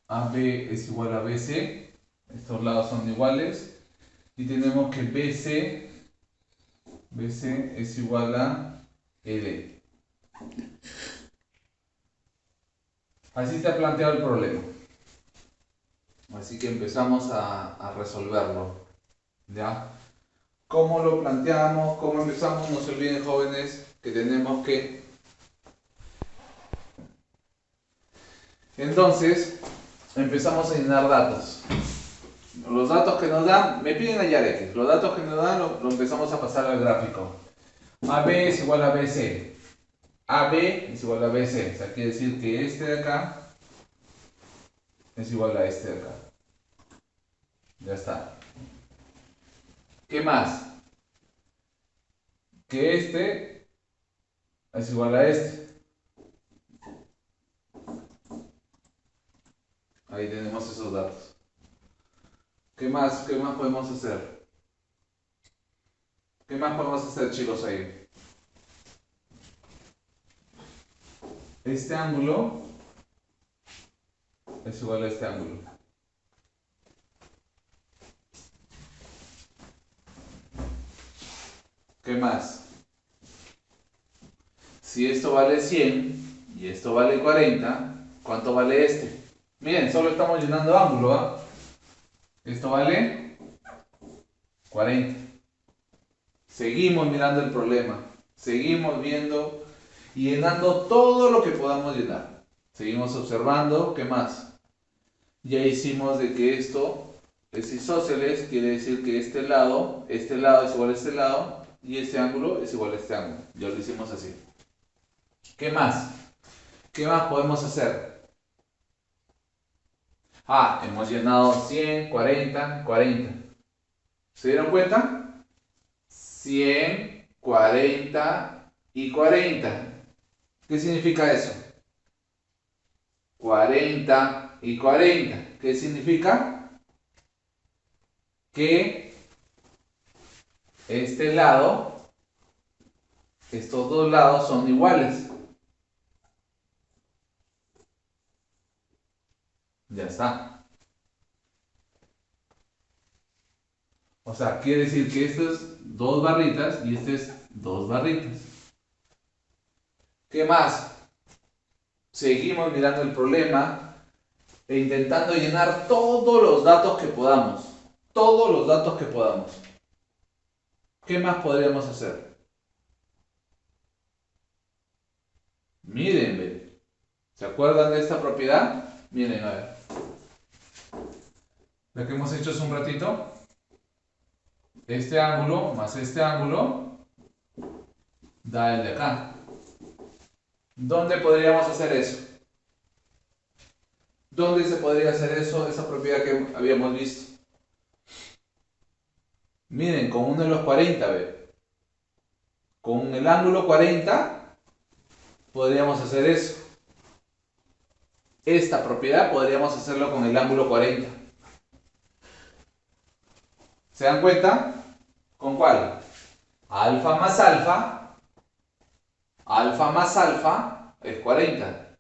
es igual a BC. Estos lados son iguales. Y tenemos que BC es igual a ED. Así se ha planteado el problema. Así que empezamos a resolverlo. ¿Ya? ¿Cómo lo planteamos? ¿Cómo empezamos? No se olviden, jóvenes, que tenemos que... Entonces, empezamos a llenar datos. Los datos que nos dan, me piden hallar X. Los datos que nos dan lo empezamos a pasar al gráfico. AB es igual a BC. AB es igual a BC. O sea, quiere decir que este de acá es igual a este de acá. Ya está. ¿Qué más? Que este es igual a este. Ahí tenemos esos datos. ¿Qué más? ¿Qué más podemos hacer? ¿Qué más podemos hacer, chicos, ahí? Este ángulo es igual a este ángulo. ¿Qué más? Si esto vale 100 y esto vale 40, ¿cuánto vale este? Miren, solo estamos llenando ángulo, ¿ah? Esto vale 40. Seguimos mirando el problema. Seguimos viendo y llenando todo lo que podamos llenar. Seguimos observando. ¿Qué más? Ya hicimos de que esto es isósceles, quiere decir que este lado es igual a este lado y este ángulo es igual a este ángulo. Ya lo hicimos así. ¿Qué más? ¿Qué más podemos hacer? Hemos llenado 100, 40, 40. ¿Se dieron cuenta? 100, 40 y 40. ¿Qué significa eso? 40 y 40. ¿Qué significa? Que este lado, estos dos lados son iguales. Ya está. O sea, quiere decir que esto es dos barritas y este es dos barritas. ¿Qué más? Seguimos mirando el problema e intentando llenar todos los datos que podamos. Todos los datos que podamos. ¿Qué más podríamos hacer? Miren, ¿ve? ¿Se acuerdan de esta propiedad? Miren, a ver. La que hemos hecho hace un ratito. Este ángulo más este ángulo da el de acá. ¿Dónde podríamos hacer eso? ¿Dónde se podría hacer eso, esa propiedad que habíamos visto? Miren, con uno de los 40, ¿ve? Con el ángulo 40 podríamos hacer eso. Esta propiedad podríamos hacerlo con el ángulo 40. ¿Se dan cuenta? ¿Con cuál? Alfa más alfa es 40.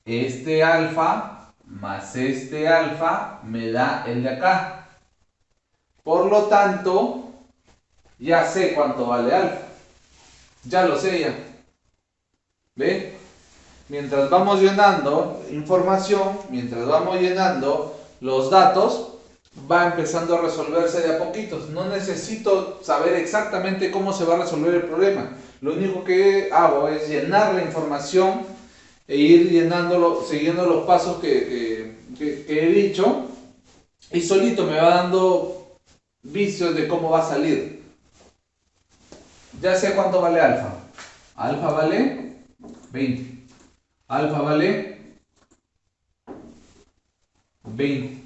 Este alfa más este alfa me da el de acá. Por lo tanto, ya sé cuánto vale alfa. Ya lo sé ya. ¿Ve? Mientras vamos llenando información, mientras vamos llenando los datos, va empezando a resolverse de a poquitos. No necesito saber exactamente cómo se va a resolver el problema. Lo único que hago es llenar la información e ir llenándolo, siguiendo los pasos que he dicho, y solito me va dando vicios de cómo va a salir. Ya sé cuánto vale alfa. Alfa vale 20. Alfa vale 20.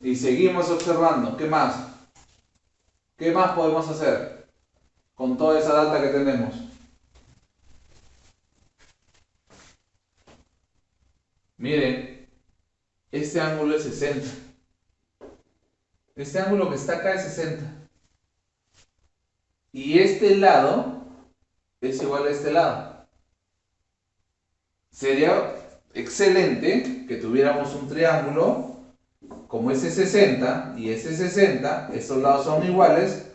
Y seguimos observando. ¿Qué más? ¿Qué más podemos hacer con toda esa data que tenemos? Miren, este ángulo es 60. Este ángulo que está acá es 60. Y este lado es igual a este lado. Sería excelente que tuviéramos un triángulo como ese 60 y ese 60, estos lados son iguales,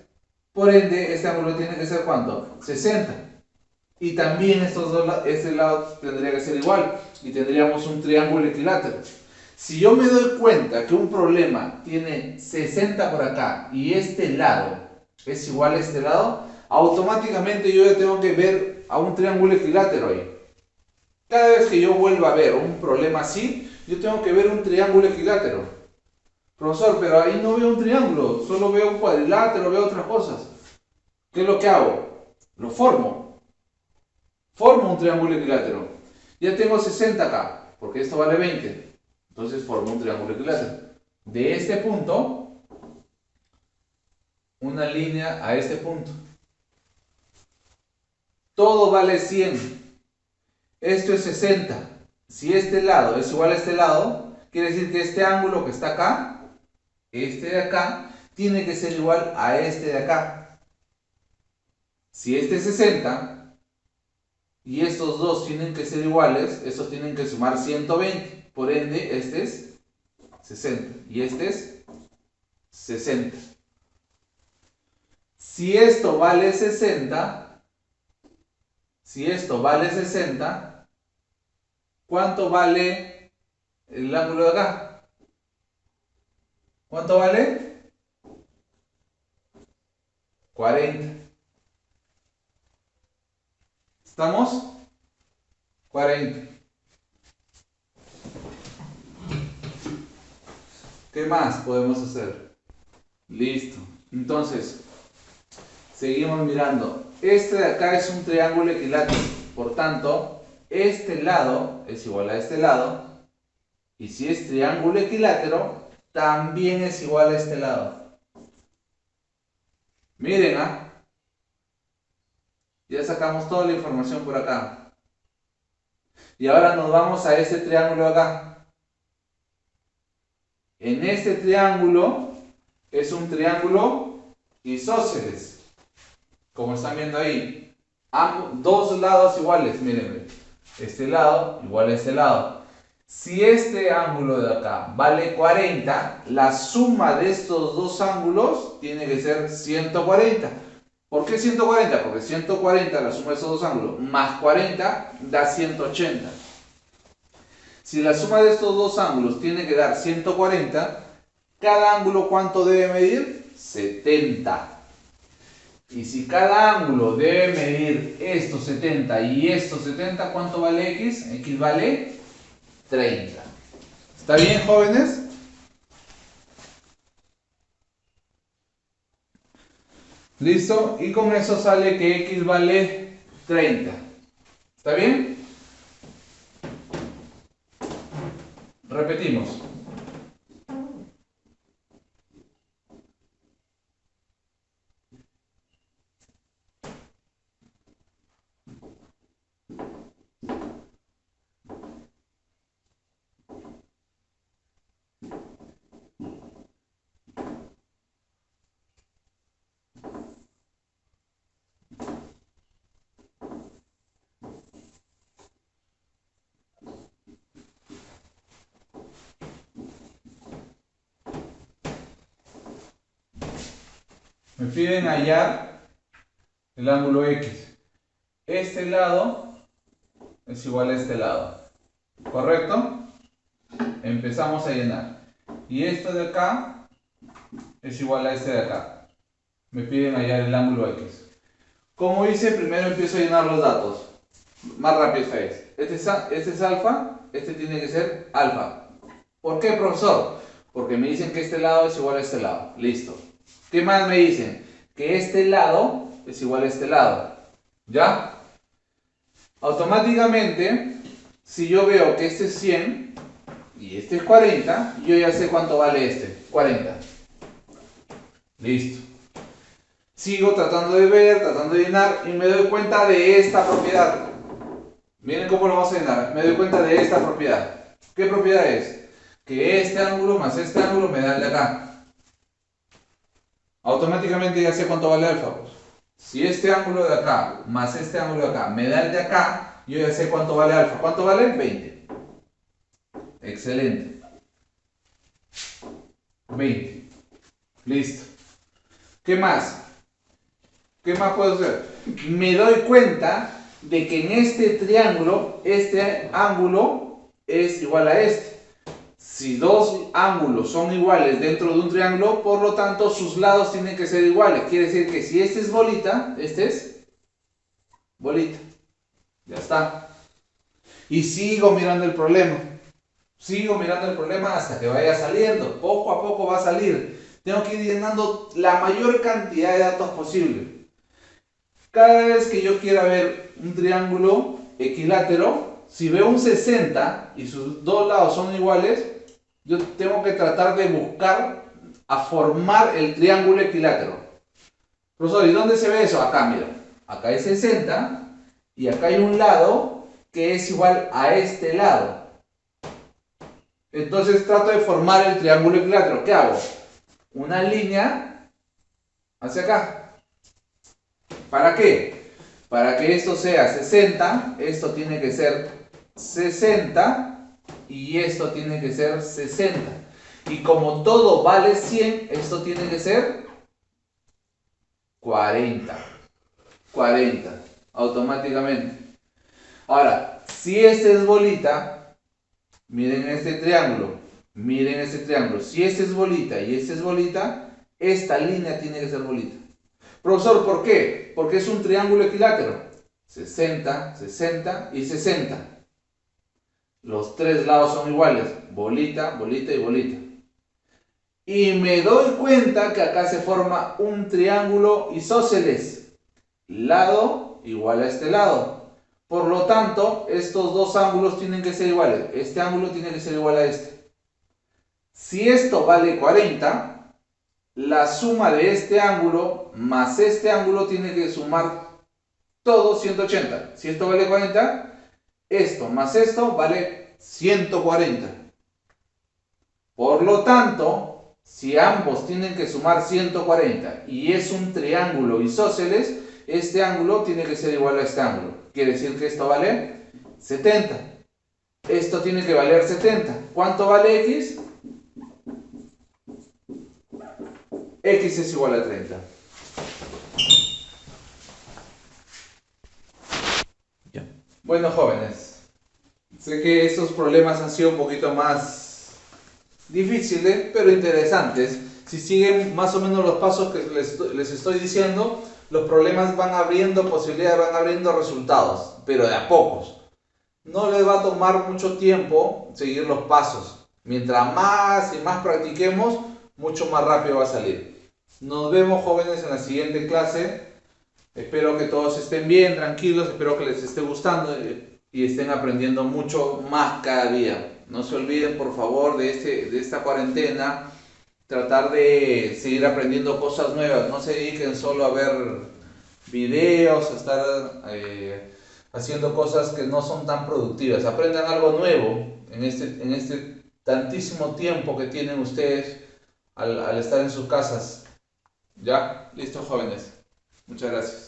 por ende este ángulo tiene que ser ¿cuánto? 60. Y también este lado tendría que ser igual y tendríamos un triángulo equilátero. Si yo me doy cuenta que un problema tiene 60 por acá y este lado es igual a este lado, automáticamente yo ya tengo que ver a un triángulo equilátero ahí. Cada vez que yo vuelva a ver un problema así, yo tengo que ver un triángulo equilátero. Profesor, pero ahí no veo un triángulo, solo veo un cuadrilátero, veo otras cosas. ¿Qué es lo que hago? Lo formo. Formo un triángulo equilátero. Ya tengo 60 acá, porque esto vale 20. Entonces formo un triángulo equilátero. De este punto, una línea a este punto. Todo vale 100. Esto es 60. Si este lado es igual a este lado, quiere decir que este ángulo que está acá, este de acá, tiene que ser igual a este de acá. Si este es 60 y estos dos tienen que ser iguales, estos tienen que sumar 120. Por ende, este es 60 y este es 60. Si esto vale 60, ¿cuánto vale el ángulo de acá? ¿Cuánto vale? 40. ¿Estamos? 40. ¿Qué más podemos hacer? Listo. Entonces, seguimos mirando. Este de acá es un triángulo equilátero. Por tanto, este lado es igual a este lado. Y si es triángulo equilátero, también es igual a este lado. Miren, ya sacamos toda la información por acá. Y ahora nos vamos a este triángulo de acá. En este triángulo es un triángulo isósceles. Como están viendo ahí. Dos lados iguales, miren. Este lado igual a este lado. Si este ángulo de acá vale 40, la suma de estos dos ángulos tiene que ser 140. ¿Por qué 140? Porque 140, la suma de estos dos ángulos, más 40 da 180. Si la suma de estos dos ángulos tiene que dar 140, ¿cada ángulo cuánto debe medir? 70. Y si cada ángulo debe medir estos 70 y estos 70, ¿cuánto vale X? X vale 30. ¿Está bien, jóvenes? ¿Listo? Y con eso sale que X vale 30. ¿Está bien? Repetimos. Me piden hallar el ángulo X. Este lado es igual a este lado. ¿Correcto? Empezamos a llenar. Y esto de acá es igual a este de acá. Me piden hallar el ángulo X. Como hice, primero empiezo a llenar los datos. Más rápido esta vez. Este es alfa, este tiene que ser alfa. ¿Por qué, profesor? Porque me dicen que este lado es igual a este lado. Listo. ¿Qué más me dicen? Que este lado es igual a este lado. ¿Ya? Automáticamente, si yo veo que este es 100 y este es 40, yo ya sé cuánto vale este. 40. Listo. Sigo tratando de ver, tratando de llenar y me doy cuenta de esta propiedad. Miren cómo lo vamos a llenar. Me doy cuenta de esta propiedad. ¿Qué propiedad es? Que este ángulo más este ángulo me da el de acá. Automáticamente ya sé cuánto vale alfa. Pues. Si este ángulo de acá más este ángulo de acá me da el de acá, yo ya sé cuánto vale alfa. ¿Cuánto vale? 20. Excelente. 20. Listo. ¿Qué más? ¿Qué más puedo hacer? Me doy cuenta de que en este triángulo, este ángulo es igual a este. Si dos ángulos son iguales dentro de un triángulo, por lo tanto sus lados tienen que ser iguales. Quiere decir que si este es bolita, este es bolita. Ya está. Y sigo mirando el problema. Sigo mirando el problema hasta que vaya saliendo. Poco a poco va a salir. Tengo que ir llenando la mayor cantidad de datos posible. Cada vez que yo quiera ver un triángulo equilátero, si veo un 60 y sus dos lados son iguales, yo tengo que tratar de buscar a formar el triángulo equilátero. Profesor, ¿y dónde se ve eso? Acá, mira. Acá hay 60 y acá hay un lado que es igual a este lado. Entonces trato de formar el triángulo equilátero. ¿Qué hago? Una línea hacia acá. ¿Para qué? Para que esto sea 60, esto tiene que ser 60 y esto tiene que ser 60. Y como todo vale 100, esto tiene que ser 40. 40, automáticamente. Ahora, si este es bolita, miren este triángulo, miren este triángulo. Si este es bolita y este es bolita, esta línea tiene que ser bolita. Profesor, ¿por qué? Porque es un triángulo equilátero. 60, 60 y 60. Los tres lados son iguales. Bolita, bolita y bolita. Y me doy cuenta que acá se forma un triángulo isósceles. Lado igual a este lado. Por lo tanto, estos dos ángulos tienen que ser iguales. Este ángulo tiene que ser igual a este. Si esto vale 40, la suma de este ángulo más este ángulo tiene que sumar todo 180. Si esto vale 40, esto más esto vale 140. Por lo tanto, si ambos tienen que sumar 140 y es un triángulo isósceles, este ángulo tiene que ser igual a este ángulo. Quiere decir que esto vale 70. Esto tiene que valer 70. ¿Cuánto vale X? X es igual a 30. Ya. Bueno, jóvenes, sé que estos problemas han sido un poquito más difíciles, pero interesantes. Si siguen más o menos los pasos que les estoy diciendo, los problemas van abriendo posibilidades, van abriendo resultados, pero de a pocos. No les va a tomar mucho tiempo seguir los pasos. Mientras más y más practiquemos, mucho más rápido va a salir. Nos vemos, jóvenes, en la siguiente clase. Espero que todos estén bien, tranquilos, espero que les esté gustando y estén aprendiendo mucho más cada día. No se olviden, por favor, de esta cuarentena, tratar de seguir aprendiendo cosas nuevas. No se dediquen solo a ver videos, a estar haciendo cosas que no son tan productivas. Aprendan algo nuevo en este tantísimo tiempo que tienen ustedes al estar en sus casas. ¿Ya? Listo, jóvenes. Muchas gracias.